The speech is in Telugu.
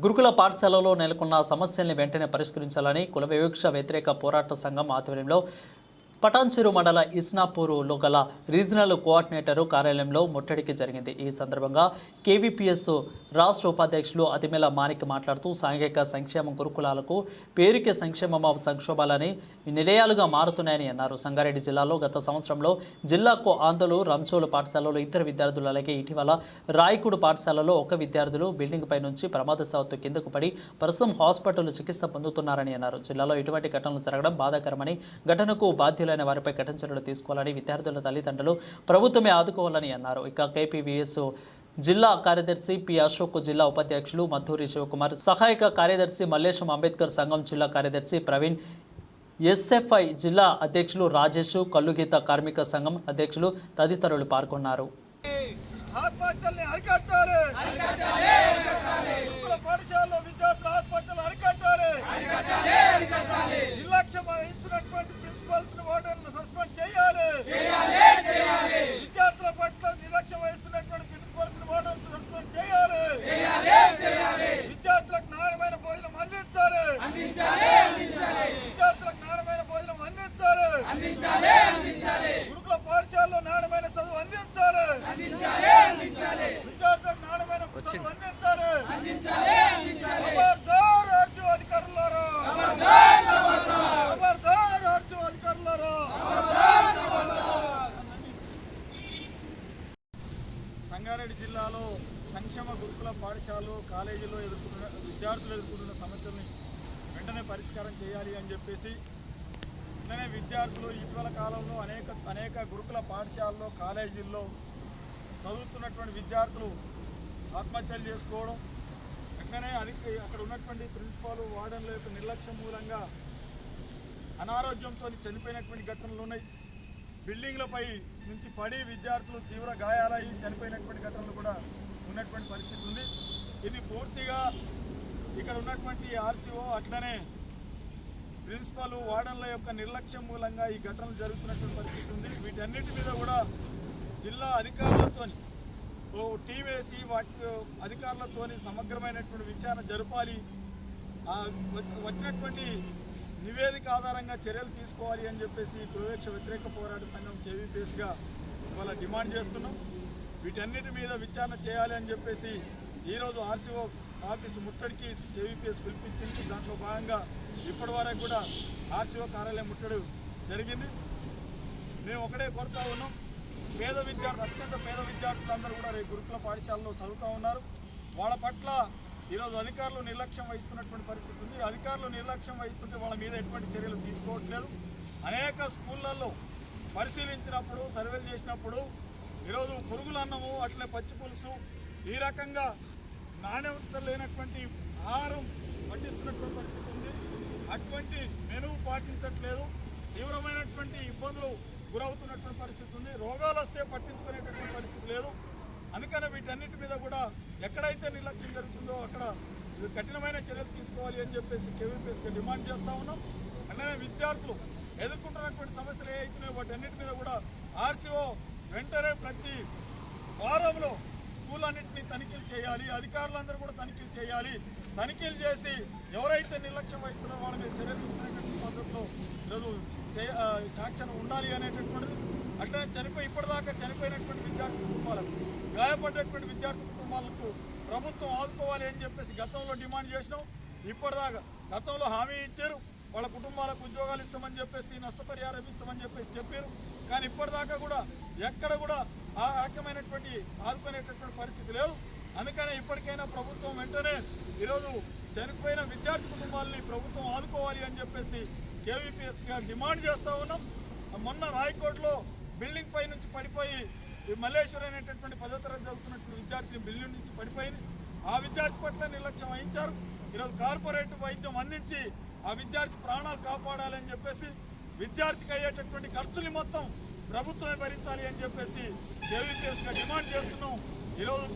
గురుకుల పాఠశాలలో నెలకొన్న సమస్యల్ని వెంటనే పరిష్కరించాలని కుల వివక్ష వ్యతిరేక పోరాట సంఘం ఆధ్వర్యంలో పటాన్చెరు మండల ఇస్నాపూర్లో గల రీజనల్ కోఆర్డినేటర్ కార్యాలయంలో ముట్టడికి జరిగింది। ఈ సందర్భంగా కేవీపీఎస్ రాష్ట్ర ఉపాధ్యక్షులు అతిమేల మాణిక్ మాట్లాడుతూ సాంఘిక సంక్షేమ గురుకులాలకు పేరుకే సంక్షేమ సంక్షోభాలని నిలయాలుగా మారుతున్నాయని అన్నారు। సంగారెడ్డి జిల్లాలో గత సంవత్సరంలో జిల్లాకు ఆందోళన రంచోలు పాఠశాలలో ఇద్దరు విద్యార్థులు అలాగే ఇటీవల రాయకుడు పాఠశాలలో ఒక విద్యార్థులు బిల్డింగ్ పై నుంచి ప్రమాదవశాత్తు కిందకు పడి ప్రస్తుతం హాస్పిటల్లో చికిత్స పొందుతున్నారని అన్నారు। జిల్లాలో ఇటువంటి ఘటనలు జరగడం బాధాకరమని ఘటనకు బాధ్యులు వారిపై కఠిన చర్యలు తీసుకోవాలని విద్యార్థుల తల్లిదండ్రులు ప్రభుత్వమే ఆదుకోవాలని అన్నారు। ఇక కేపీవీఎస్ జిల్లా కార్యదర్శి పి అశోక్, జిల్లా ఉపాధ్యక్షులు మధూరి శివకుమార్, సహాయక కార్యదర్శి మల్లేశం అంబేద్కర్ సంఘం జిల్లా కార్యదర్శి ప్రవీణ్, ఎస్ఎఫ్ఐ జిల్లా అధ్యక్షులు రాజేష్, కల్లుగీత కార్మిక సంఘం అధ్యక్షులు తదితరులు పాల్గొన్నారు। సంగారెడ్డి జిల్లాలో సంక్షేమ గురుకుల పాఠశాలలో కాలేజీలో విద్యార్థులు ఎదుర్కొంటున్న సమస్యల్ని వెంటనే పరిష్కారం చేయాలి అని చెప్పేసి ఇట్లనే విద్యార్థులు ఇటీవల కాలంలో అనేక గురుకుల పాఠశాలలో కాలేజీల్లో చదువుతున్నటువంటి విద్యార్థులు ఆత్మహత్యలు చేసుకోవడం, అట్లనే అక్కడ ఉన్నటువంటి ప్రిన్సిపాల్ వార్డెన్ల యొక్క నిర్లక్ష్యం మూలంగా అనారోగ్యంతో చనిపోయినటువంటి ఘటనలు ఉన్నాయి। బిల్డింగ్లపై నుంచి పడి విద్యార్థులు తీవ్ర గాయాలయ్యి చనిపోయినటువంటి ఘటనలు కూడా ఉన్నటువంటి పరిస్థితి ఉంది। ఇది పూర్తిగా ఇక్కడ ఉన్నటువంటి ఆర్సీఓ అట్లనే ప్రిన్సిపల్ వార్డెన్ల యొక్క నిర్లక్ష్యం మూలంగా ఈ ఘటనలు జరుగుతున్నటువంటి పరిస్థితి ఉంది। వీటన్నిటి మీద కూడా జిల్లా అధికారులతో టీం వేసి వాటి అధికారులతో సమగ్రమైనటువంటి విచారణ జరపాలి, వచ్చినటువంటి నివేదిక ఆధారంగా చర్యలు తీసుకోవాలి అని చెప్పేసి కులవివక్ష వ్యతిరేక పోరాట సంఘం కేవీపీఎస్గా ఇవాళ డిమాండ్ చేస్తున్నాం। వీటన్నిటి మీద విచారణ చేయాలి అని చెప్పేసి ఈరోజు ఆర్సీఓ ఆఫీసు ముట్టడికి కేవీపీఎస్ పిలిపించింది। దాంట్లో భాగంగా ఇప్పటి వరకు కూడా ఆర్సీఓ కార్యాలయం ముట్టడి జరిగింది। మేము ఒకటే కోరుతా ఉన్నాం, అత్యంత పేద విద్యార్థులందరూ కూడా రేపు గురుకుల పాఠశాలలో చదువుతూ ఉన్నారు। వాళ్ళ పట్ల ఈరోజు అధికారులు నిర్లక్ష్యం వహిస్తున్నటువంటి పరిస్థితి ఉంది। అధికారులు నిర్లక్ష్యం వహిస్తుంటే వాళ్ళ మీద ఎటువంటి చర్యలు తీసుకోవట్లేదు। అనేక స్కూళ్ళల్లో పరిశీలించినప్పుడు సర్వేలు చేసినప్పుడు ఈరోజు పురుగులన్నము అట్లే పచ్చి పులుసు ఈ రకంగా నాణ్యత లేనటువంటి ఆహారం పట్టిస్తున్నటువంటి పరిస్థితి ఉంది। అటువంటి మెనువు పాటించట్లేదు, తీవ్రమైనటువంటి ఇబ్బందులు గురవుతున్నటువంటి పరిస్థితి ఉంది। రోగాలు వస్తే పట్టించుకునేటటువంటి పరిస్థితి లేదు। అందుకని వీటన్నిటి మీద కూడా ఎక్కడైతే నిర్లక్ష్యం జరుగుతుందో అక్కడ కఠినమైన చర్యలు తీసుకోవాలి అని చెప్పేసి కేవీపీఎస్గా డిమాండ్ చేస్తూ ఉన్నాం। అట్లనే విద్యార్థులు ఎదుర్కొంటున్నటువంటి సమస్యలు ఏవైతున్నాయో వాటన్నిటి మీద కూడా ఆర్సీఓ వెంటనే ప్రతి వారంలో స్కూల్ అన్నింటినీ తనిఖీలు చేయాలి, అధికారులందరూ కూడా తనిఖీలు చేయాలి। తనిఖీలు చేసి ఎవరైతే నిర్లక్ష్యం వహిస్తున్నారో వాళ్ళ మీద చర్యలు తీసుకునేటువంటి పద్ధతిలో ఈరోజు యాక్షన్ ఉండాలి అనేటటువంటిది। అట్లనే ఇప్పటిదాకా చనిపోయినటువంటి విద్యార్థి కుటుంబాలకు, గాయపడ్డటువంటి విద్యార్థి కుటుంబాలకు ప్రభుత్వం ఆదుకోవాలి అని చెప్పేసి గతంలో డిమాండ్ చేసినాం। ఇప్పటిదాకా గతంలో హామీ ఇచ్చారు, వాళ్ళ కుటుంబాలకు ఉద్యోగాలు ఇస్తామని చెప్పేసి నష్టపరిహారం ఇస్తామని చెప్పేసి చెప్పారు, కానీ ఇప్పటిదాకా కూడా ఎక్కడ కూడా ఆ రకమైనటువంటి ఆదుకునేటటువంటి పరిస్థితి లేదు। అందుకనే ఇప్పటికైనా ప్రభుత్వం వెంటనే ఈరోజు చనిపోయిన విద్యార్థి కుటుంబాలని ప్రభుత్వం ఆదుకోవాలి అని చెప్పేసి కేవీపీఎస్గా డిమాండ్ చేస్తూ ఉన్నాం। మొన్న రాయకోటలో బిల్డింగ్ పై నుంచి పడిపోయి మల్లేశ్వరి అనేటటువంటి 10వ తరగతి చదువుతున్నటువంటి విద్యార్థిని బిల్డింగ్ నుంచి పడిపోయింది। ఆ విద్యార్థి పట్ల నిర్లక్ష్యం వహించారు। ఈరోజు కార్పొరేట్ వైద్యం అందించి ఆ విద్యార్థి ప్రాణాలు కాపాడాలని చెప్పేసి విద్యార్థికి అయ్యేటటువంటి ఖర్చుని మొత్తం ప్రభుత్వమే భరించాలి అని చెప్పేసి కేవీపీఎస్గా డిమాండ్ చేస్తున్నాం। ఈరోజు